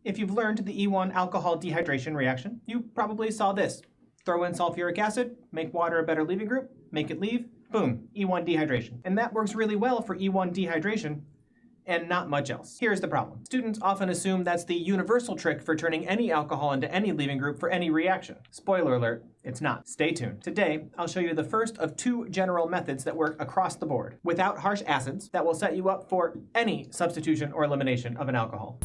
If you've learned the E1 alcohol dehydration reaction, you probably saw this. Throw in sulfuric acid, make water a better leaving group, make it leave, boom, E1 dehydration. And that works really well for E1 dehydration and not much else. Here's the problem. Students often assume that's the universal trick for turning any alcohol into any leaving group for any reaction. Spoiler alert, it's not. Stay tuned. Today, I'll show you the first of two general methods that work across the board without harsh acids that will set you up for any substitution or elimination of an alcohol.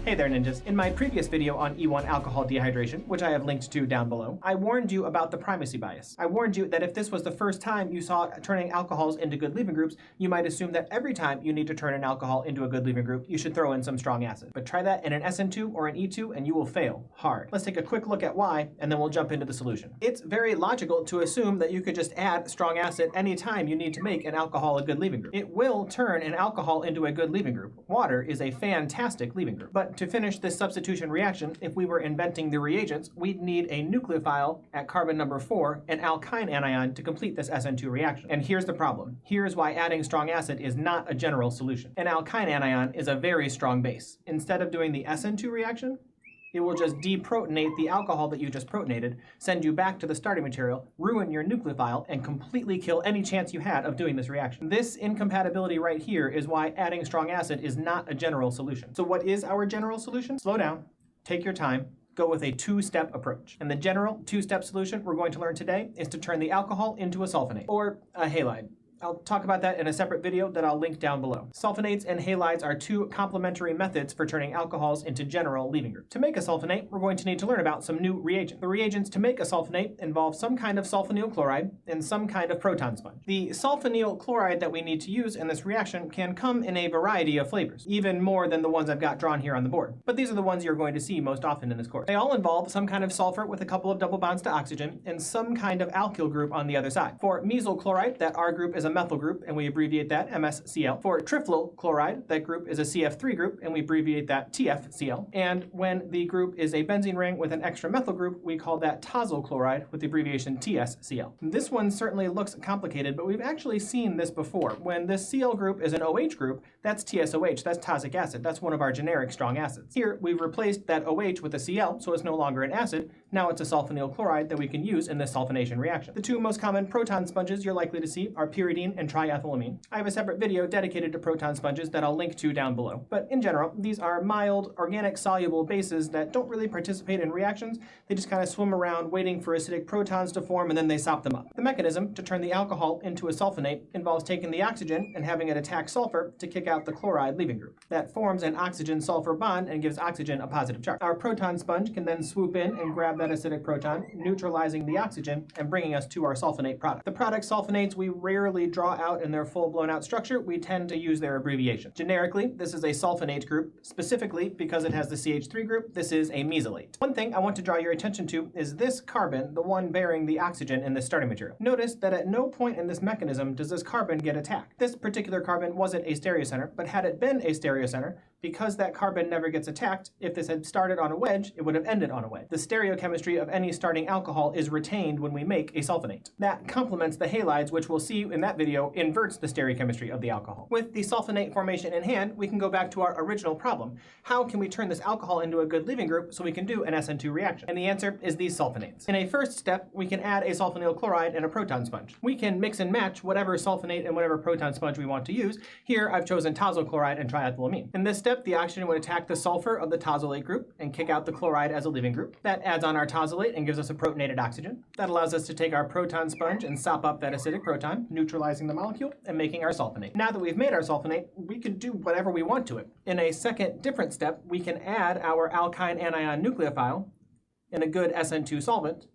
Hey there, ninjas. In my previous video on E1 alcohol dehydration, which I have linked to down below, I warned you about the primacy bias. I warned you that if this was the first time you saw turning alcohols into good leaving groups, you might assume that every time you need to turn an alcohol into a good leaving group, you should throw in some strong acid. But try that in an SN2 or an E2 and you will fail hard. Let's take a quick look at why, and then we'll jump into the solution. It's very logical to assume that you could just add strong acid anytime you need to make an alcohol a good leaving group. It will turn an alcohol into a good leaving group. Water is a fantastic leaving group. But to finish this substitution reaction, if we were inventing the reagents, we'd need a nucleophile at carbon number 4, an alkyne anion, to complete this SN2 reaction. And here's the problem. Here's why adding strong acid is not a general solution. An alkyne anion is a very strong base. Instead of doing the SN2 reaction, it will just deprotonate the alcohol that you just protonated, send you back to the starting material, ruin your nucleophile, and completely kill any chance you had of doing this reaction. This incompatibility right here is why adding strong acid is not a general solution. So what is our general solution? Slow down, take your time, go with a two-step approach. And the general two-step solution we're going to learn today is to turn the alcohol into a sulfonate, or a halide. I'll talk about that in a separate video that I'll link down below. Sulfonates and halides are two complementary methods for turning alcohols into general leaving groups. To make a sulfonate, we're going to need to learn about some new reagents. The reagents to make a sulfonate involve some kind of sulfonyl chloride and some kind of proton sponge. The sulfonyl chloride that we need to use in this reaction can come in a variety of flavors, even more than the ones I've got drawn here on the board. But these are the ones you're going to see most often in this course. They all involve some kind of sulfur with a couple of double bonds to oxygen and some kind of alkyl group on the other side. For mesyl chloride, that R group is a methyl group, and we abbreviate that MsCl. For triflyl chloride, that group is a CF3 group, and we abbreviate that TFCl. And when the group is a benzene ring with an extra methyl group, we call that tosyl chloride with the abbreviation TSCl. This one certainly looks complicated, but we've actually seen this before. When this Cl group is an OH group, that's TSOH, that's tosic acid. That's one of our generic strong acids. Here, we've replaced that OH with a Cl, so it's no longer an acid. Now it's a sulfonyl chloride that we can use in this sulfonation reaction. The two most common proton sponges you're likely to see are pyridine and triethylamine. I have a separate video dedicated to proton sponges that I'll link to down below. But in general, these are mild, organic soluble bases that don't really participate in reactions. They just kind of swim around waiting for acidic protons to form and then they sop them up. The mechanism to turn the alcohol into a sulfonate involves taking the oxygen and having it attack sulfur to kick out the chloride leaving group. That forms an oxygen-sulfur bond and gives oxygen a positive charge. Our proton sponge can then swoop in and grab that acidic proton, neutralizing the oxygen and bringing us to our sulfonate product. The product sulfonates we rarely draw out in their full blown out structure. We tend to use their abbreviation. Generically, this is a sulfonate group. Specifically, because it has the CH3 group, this is a mesylate. One thing I want to draw your attention to is this carbon, the one bearing the oxygen in the starting material. Notice that at no point in this mechanism does this carbon get attacked. This particular carbon wasn't a stereocenter, but had it been a stereocenter, because that carbon never gets attacked, if this had started on a wedge, it would have ended on a wedge. The stereochemistry of any starting alcohol is retained when we make a sulfonate. That complements the halides, which we'll see in that video inverts the stereochemistry of the alcohol. With the sulfonate formation in hand, we can go back to our original problem. How can we turn this alcohol into a good leaving group so we can do an SN2 reaction? And the answer is these sulfonates. In a first step, we can add a sulfonyl chloride and a proton sponge. We can mix and match whatever sulfonate and whatever proton sponge we want to use. Here, I've chosen tosyl chloride and triethylamine. In this step, the oxygen would attack the sulfur of the tosylate group and kick out the chloride as a leaving group. That adds on our tosylate and gives us a protonated oxygen. That allows us to take our proton sponge and sop up that acidic proton, neutralizing the molecule and making our sulfonate. Now that we've made our sulfonate, we can do whatever we want to it. In a second different step, we can add our alkyne anion nucleophile in a good SN2 solvent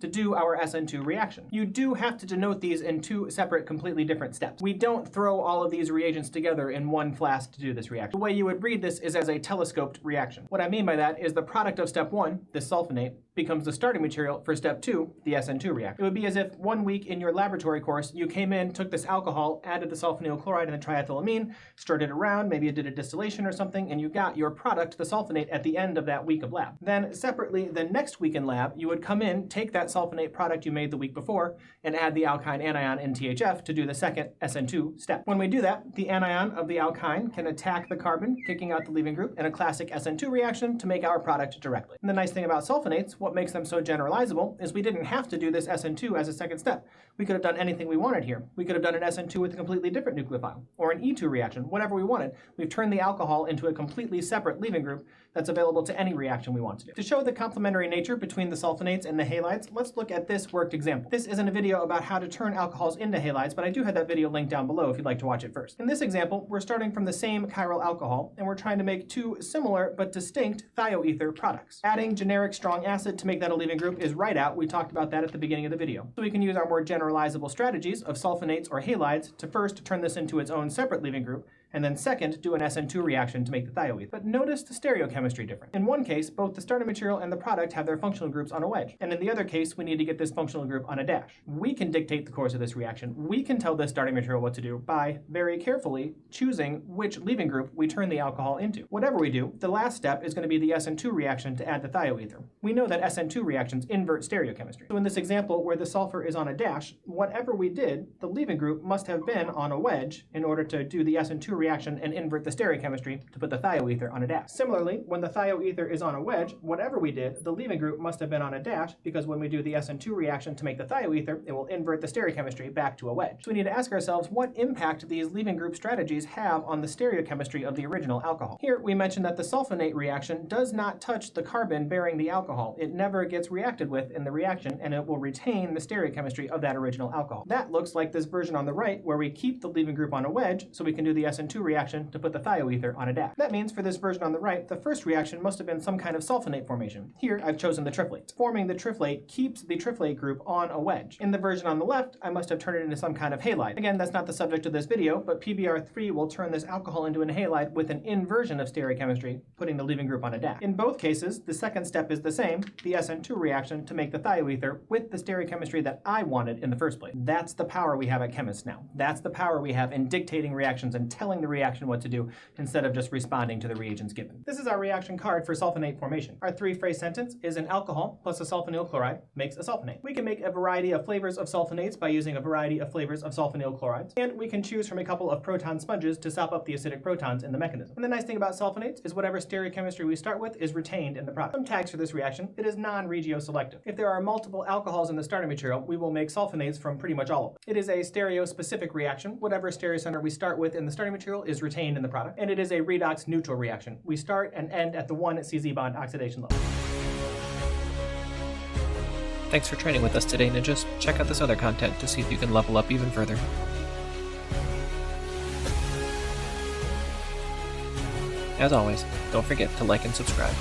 to do our SN2 reaction. You do have to denote these in two separate, completely different steps. We don't throw all of these reagents together in one flask to do this reaction. The way you would read this is as a telescoped reaction. What I mean by that is the product of step 1, the sulfonate, becomes the starting material for step 2, the SN2 reaction. It would be as if 1 week in your laboratory course, you came in, took this alcohol, added the sulfonyl chloride and the triethylamine, stirred it around, maybe you did a distillation or something, and you got your product, the sulfonate, at the end of that week of lab. Then separately, the next week in lab, you would come in, take that sulfonate product you made the week before, and add the alkyne anion in THF to do the second SN2 step. When we do that, the anion of the alkyne can attack the carbon, kicking out the leaving group in a classic SN2 reaction to make our product directly. And the nice thing about sulfonates, what makes them so generalizable, is we didn't have to do this SN2 as a second step. We could have done anything we wanted here. We could have done an SN2 with a completely different nucleophile, or an E2 reaction, whatever we wanted. We've turned the alcohol into a completely separate leaving group that's available to any reaction we want to do. To show the complementary nature between the sulfonates and the halides, let's look at this worked example. This isn't a video about how to turn alcohols into halides, but I do have that video linked down below if you'd like to watch it first. In this example, we're starting from the same chiral alcohol, and we're trying to make 2 similar but distinct thioether products. Adding generic strong acid to make that a leaving group is right out. We talked about that at the beginning of the video. So we can use our more generalizable strategies of sulfonates or halides to first turn this into its own separate leaving group, and then second, do an SN2 reaction to make the thioether. But notice the stereochemistry difference. In one case, both the starting material and the product have their functional groups on a wedge, and in the other case, we need to get this functional group on a dash. We can dictate the course of this reaction. We can tell this starting material what to do by very carefully choosing which leaving group we turn the alcohol into. Whatever we do, the last step is going to be the SN2 reaction to add the thioether. We know that SN2 reactions invert stereochemistry. So in this example where the sulfur is on a dash, whatever we did, the leaving group must have been on a wedge in order to do the SN2 reaction and invert the stereochemistry to put the thioether on a dash. Similarly, when the thioether is on a wedge, whatever we did, the leaving group must have been on a dash, because when we do the SN2 reaction to make the thioether, it will invert the stereochemistry back to a wedge. So we need to ask ourselves what impact these leaving group strategies have on the stereochemistry of the original alcohol. Here we mentioned that the sulfonate reaction does not touch the carbon bearing the alcohol. It never gets reacted with in the reaction, and it will retain the stereochemistry of that original alcohol. That looks like this version on the right, where we keep the leaving group on a wedge so we can do the SN2 reaction to put the thioether on a dash. That means for this version on the right, the first reaction must have been some kind of sulfonate formation. Here I've chosen the triflate. Forming the triflate keeps the triflate group on a wedge. In the version on the left, I must have turned it into some kind of halide. Again, that's not the subject of this video, but PBr3 will turn this alcohol into an halide with an inversion of stereochemistry, putting the leaving group on a dash. In both cases, the second step is the same, the SN2 reaction to make the thioether with the stereochemistry that I wanted in the first place. That's the power we have at chemists now. That's the power we have in dictating reactions and telling the reaction what to do instead of just responding to the reagents given. This is our reaction card for sulfonate formation. Our 3-phrase sentence is an alcohol plus a sulfonyl chloride makes a sulfonate. We can make a variety of flavors of sulfonates by using a variety of flavors of sulfonyl chlorides, and we can choose from a couple of proton sponges to sop up the acidic protons in the mechanism. And the nice thing about sulfonates is whatever stereochemistry we start with is retained in the product. Some tags for this reaction: it is non-regioselective. If there are multiple alcohols in the starting material, we will make sulfonates from pretty much all of them. It is a stereo-specific reaction. Whatever stereocenter we start with in the starting material is retained in the product, and it is a redox neutral reaction. We start and end at the 1 CZ bond oxidation level. Thanks for training with us today, Ninjas. Check out this other content to see if you can level up even further. As always, don't forget to like and subscribe.